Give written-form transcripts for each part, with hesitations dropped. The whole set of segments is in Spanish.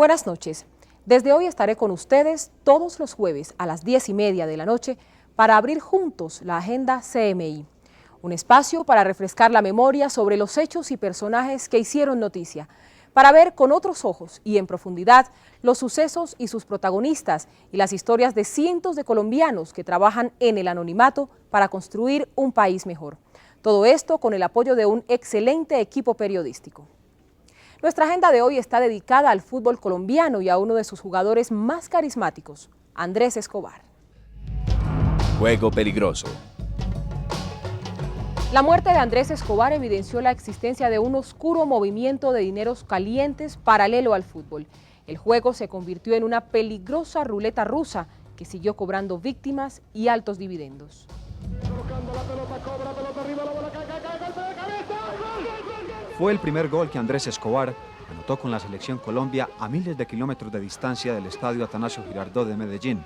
Buenas noches. Desde hoy estaré con ustedes todos los jueves a las 10:30 de la noche para abrir juntos la Agenda CMI, un espacio para refrescar la memoria sobre los hechos y personajes que hicieron noticia, para ver con otros ojos y en profundidad los sucesos y sus protagonistas y las historias de cientos de colombianos que trabajan en el anonimato para construir un país mejor. Todo esto con el apoyo de un excelente equipo periodístico. Nuestra agenda de hoy está dedicada al fútbol colombiano y a uno de sus jugadores más carismáticos, Andrés Escobar. Juego peligroso. La muerte de Andrés Escobar evidenció la existencia de un oscuro movimiento de dineros calientes paralelo al fútbol. El juego se convirtió en una peligrosa ruleta rusa que siguió cobrando víctimas y altos dividendos. Fue el primer gol que Andrés Escobar anotó con la Selección Colombia a miles de kilómetros de distancia del estadio Atanasio Girardot de Medellín.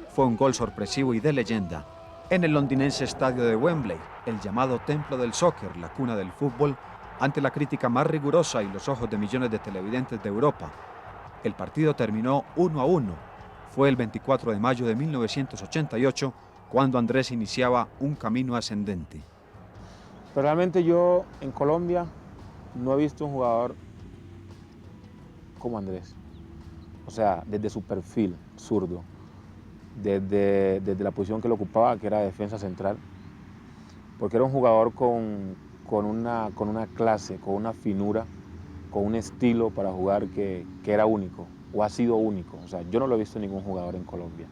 Fue un gol sorpresivo y de leyenda. En el londinense estadio de Wembley, el llamado templo del soccer, la cuna del fútbol, ante la crítica más rigurosa y los ojos de millones de televidentes de Europa. El partido terminó 1-1. Fue el 24 de mayo de 1988 cuando Andrés iniciaba un camino ascendente. Pero realmente yo en Colombia no he visto un jugador como Andrés. O sea, desde su perfil zurdo, desde la posición que lo ocupaba, que era defensa central, porque era un jugador con una clase, con una finura, con un estilo para jugar que era único, o ha sido único. O sea, yo no lo he visto en ningún jugador en Colombia,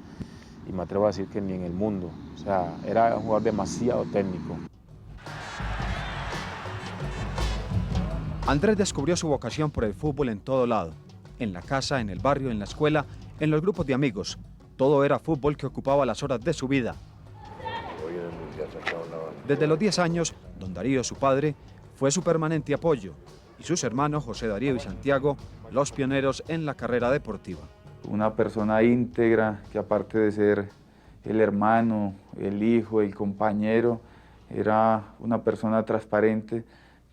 y me atrevo a decir que ni en el mundo. O sea, era un jugador demasiado técnico. Andrés descubrió su vocación por el fútbol en todo lado, en la casa, en el barrio, en la escuela, en los grupos de amigos. Todo era fútbol que ocupaba las horas de su vida. Desde los 10 años, don Darío, su padre, fue su permanente apoyo, y sus hermanos José Darío y Santiago, los pioneros en la carrera deportiva. Una persona íntegra que, aparte de ser el hermano, el hijo, el compañero, era una persona transparente,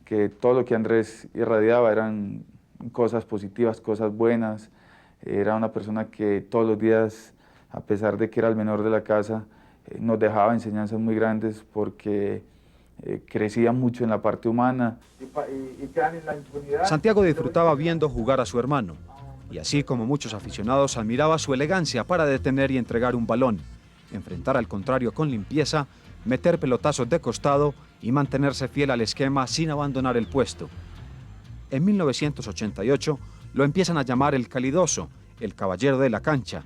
que todo lo que Andrés irradiaba eran cosas positivas, cosas buenas. Era una persona que todos los días, a pesar de que era el menor de la casa, nos dejaba enseñanzas muy grandes porque crecía mucho en la parte humana. Santiago disfrutaba viendo jugar a su hermano, y así como muchos aficionados admiraba su elegancia para detener y entregar un balón, enfrentar al contrario con limpieza, meter pelotazos de costado y mantenerse fiel al esquema sin abandonar el puesto. En 1988 lo empiezan a llamar el calidoso, el caballero de la cancha.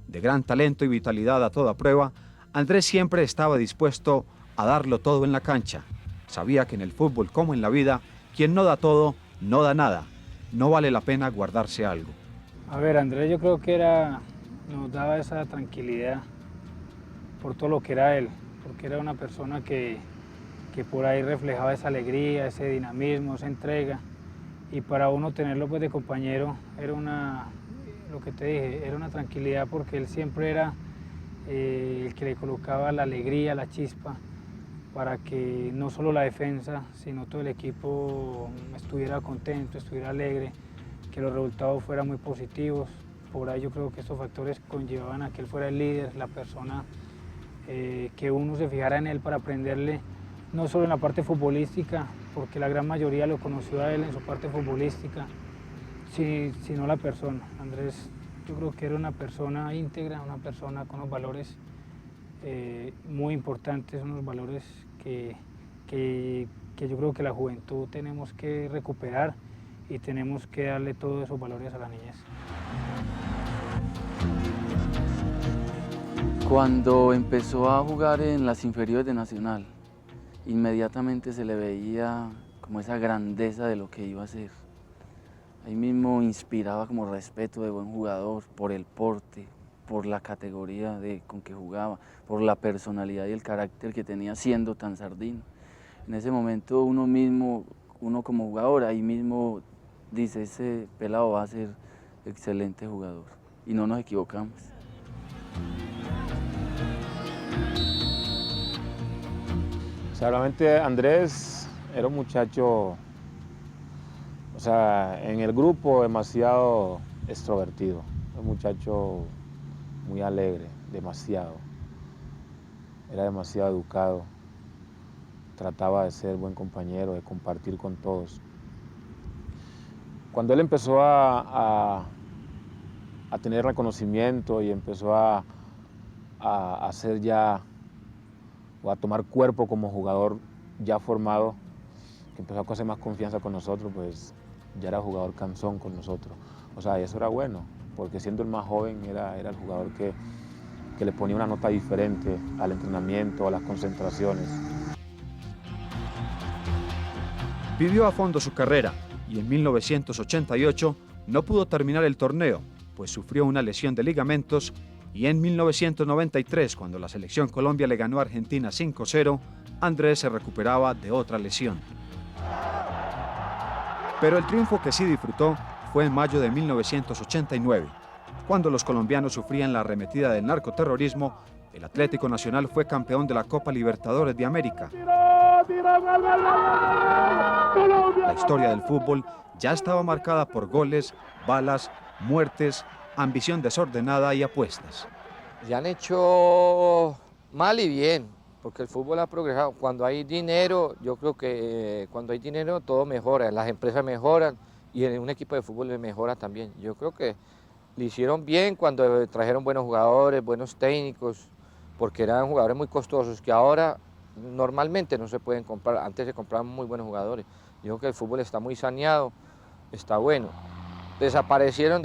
De gran talento y vitalidad a toda prueba, Andrés siempre estaba dispuesto a darlo todo en la cancha. Sabía que en el fútbol como en la vida, quien no da todo, no da nada. No vale la pena guardarse algo. A ver, Andrés yo creo que nos daba esa tranquilidad por todo lo que era él, porque era una persona que por ahí reflejaba esa alegría, ese dinamismo, esa entrega, y para uno tenerlo pues de compañero era lo que te dije, era una tranquilidad, porque él siempre era el que le colocaba la alegría, la chispa, para que no solo la defensa, sino todo el equipo estuviera contento, estuviera alegre, que los resultados fueran muy positivos. Por ahí yo creo que estos factores conllevaban a que él fuera el líder, la persona que uno se fijara en él para aprenderle, no solo en la parte futbolística, porque la gran mayoría lo conoció a él en su parte futbolística, sino la persona. Andrés, yo creo que era una persona íntegra, una persona con unos valores muy importantes, unos valores que yo creo que la juventud tenemos que recuperar y tenemos que darle todos esos valores a la niñez. Cuando empezó a jugar en las inferiores de Nacional, inmediatamente se le veía como esa grandeza de lo que iba a hacer. Ahí mismo inspiraba como respeto de buen jugador por el porte, por la categoría con que jugaba, por la personalidad y el carácter que tenía siendo tan sardino. En ese momento uno como jugador, ahí mismo dice, ese pelado va a ser excelente jugador, y no nos equivocamos. O sea, realmente Andrés era un muchacho, o sea, en el grupo demasiado extrovertido, un muchacho muy alegre, demasiado. Era demasiado educado, trataba de ser buen compañero, de compartir con todos. Cuando él empezó a tener reconocimiento y empezó a hacer ya, o a tomar cuerpo como jugador ya formado, que empezó a coger más confianza con nosotros, pues ya era jugador canzón con nosotros. O sea, eso era bueno, porque siendo el más joven era el jugador que le ponía una nota diferente al entrenamiento, a las concentraciones. Vivió a fondo su carrera y en 1988 no pudo terminar el torneo, pues sufrió una lesión de ligamentos, y en 1993, cuando la selección Colombia le ganó a Argentina 5-0, Andrés se recuperaba de otra lesión. Pero el triunfo que sí disfrutó fue en mayo de 1989. Cuando los colombianos sufrían la arremetida del narcoterrorismo, el Atlético Nacional fue campeón de la Copa Libertadores de América. La historia del fútbol ya estaba marcada por goles, balas, muertes, ambición desordenada y apuestas. Ya han hecho mal y bien, porque el fútbol ha progresado. Cuando hay dinero, yo creo que cuando hay dinero todo mejora, las empresas mejoran y en un equipo de fútbol le mejora también. Yo creo que le hicieron bien cuando trajeron buenos jugadores, buenos técnicos, porque eran jugadores muy costosos que ahora normalmente no se pueden comprar. Antes se compraban muy buenos jugadores. Yo creo que el fútbol está muy saneado, está bueno. Desapareció el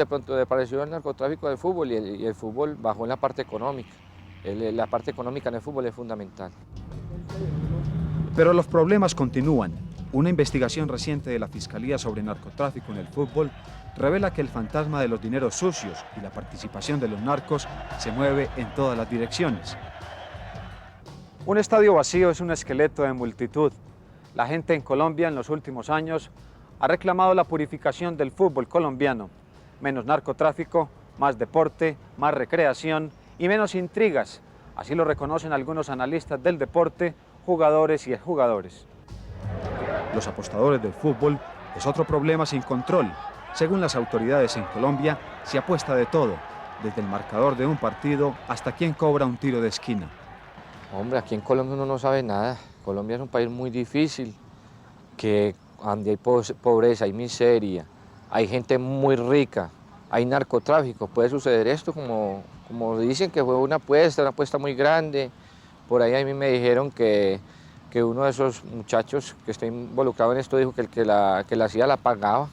narcotráfico del fútbol y el fútbol bajó en la parte económica. La parte económica en el fútbol es fundamental. Pero los problemas continúan. Una investigación reciente de la Fiscalía sobre narcotráfico en el fútbol revela que el fantasma de los dineros sucios y la participación de los narcos se mueve en todas las direcciones. Un estadio vacío es un esqueleto de multitud. La gente en Colombia en los últimos años ha reclamado la purificación del fútbol colombiano. Menos narcotráfico, más deporte, más recreación y menos intrigas. Así lo reconocen algunos analistas del deporte, jugadores y exjugadores. Los apostadores del fútbol es otro problema sin control. Según las autoridades en Colombia, se apuesta de todo, desde el marcador de un partido hasta quién cobra un tiro de esquina. Hombre, aquí en Colombia uno no sabe nada. Colombia es un país muy difícil, que donde hay pobreza, hay miseria, hay gente muy rica, hay narcotráfico. Puede suceder esto como dicen que fue una apuesta muy grande. Por ahí a mí me dijeron que uno de esos muchachos que está involucrado en esto dijo que el que la hacía la pagaba.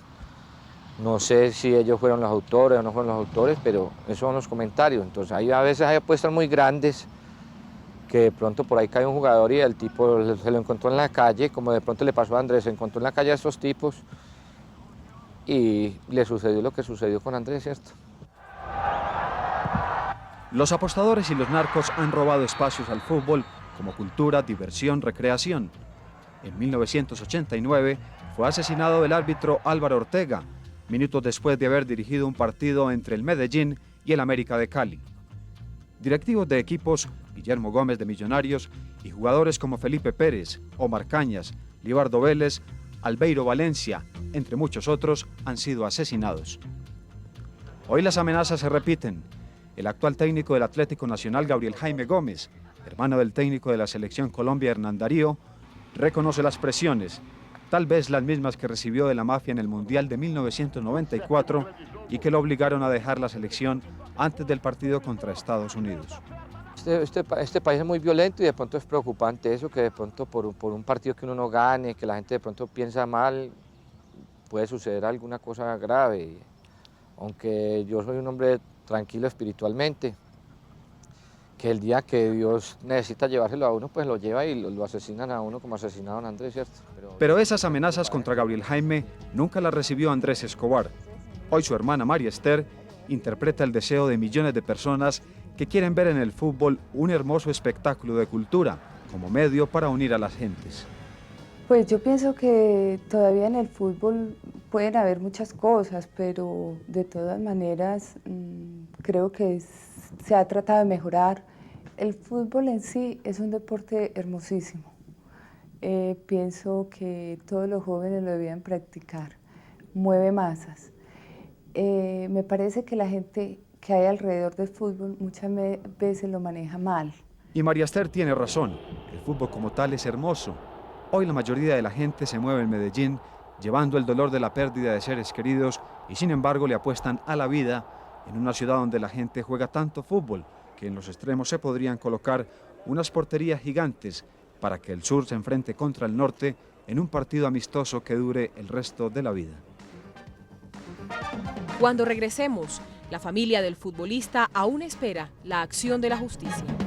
No sé si ellos fueron los autores o no fueron los autores, pero esos son los comentarios. Entonces a veces hay apuestas muy grandes que de pronto por ahí cae un jugador y el tipo se lo encontró en la calle, como de pronto le pasó a Andrés, se encontró en la calle a estos tipos y le sucedió lo que sucedió con Andrés, ¿cierto? Los apostadores y los narcos han robado espacios al fútbol como cultura, diversión, recreación. En 1989 fue asesinado el árbitro Álvaro Ortega, minutos después de haber dirigido un partido entre el Medellín y el América de Cali. Directivos de equipos, Guillermo Gómez de Millonarios, y jugadores como Felipe Pérez, Omar Cañas, Libardo Vélez, Albeiro Valencia, entre muchos otros, han sido asesinados. Hoy las amenazas se repiten. El actual técnico del Atlético Nacional, Gabriel Jaime Gómez, hermano del técnico de la Selección Colombia, Hernán Darío, reconoce las presiones, tal vez las mismas que recibió de la mafia en el Mundial de 1994 y que lo obligaron a dejar la selección antes del partido contra Estados Unidos. Este país es muy violento y de pronto es preocupante eso, que de pronto por un partido que uno no gane, que la gente de pronto piensa mal, puede suceder alguna cosa grave. Aunque yo soy un hombre tranquilo espiritualmente, que el día que Dios necesita llevárselo a uno, pues lo lleva y lo asesinan a uno como asesinaron a Andrés, ¿cierto? Pero esas amenazas contra Gabriel Jaime nunca las recibió Andrés Escobar. Hoy su hermana María Esther interpreta el deseo de millones de personas que quieren ver en el fútbol un hermoso espectáculo de cultura, como medio para unir a las gentes. Pues yo pienso que todavía en el fútbol pueden haber muchas cosas, pero de todas maneras creo que se ha tratado de mejorar. El fútbol en sí es un deporte hermosísimo. Pienso que todos los jóvenes lo debían practicar, mueve masas. me parece que la gente que hay alrededor del fútbol muchas veces lo maneja mal. Y María Esther tiene razón, el fútbol como tal es hermoso. Hoy la mayoría de la gente se mueve en Medellín llevando el dolor de la pérdida de seres queridos y sin embargo le apuestan a la vida en una ciudad donde la gente juega tanto fútbol que en los extremos se podrían colocar unas porterías gigantes para que el sur se enfrente contra el norte en un partido amistoso que dure el resto de la vida. Cuando regresemos, la familia del futbolista aún espera la acción de la justicia.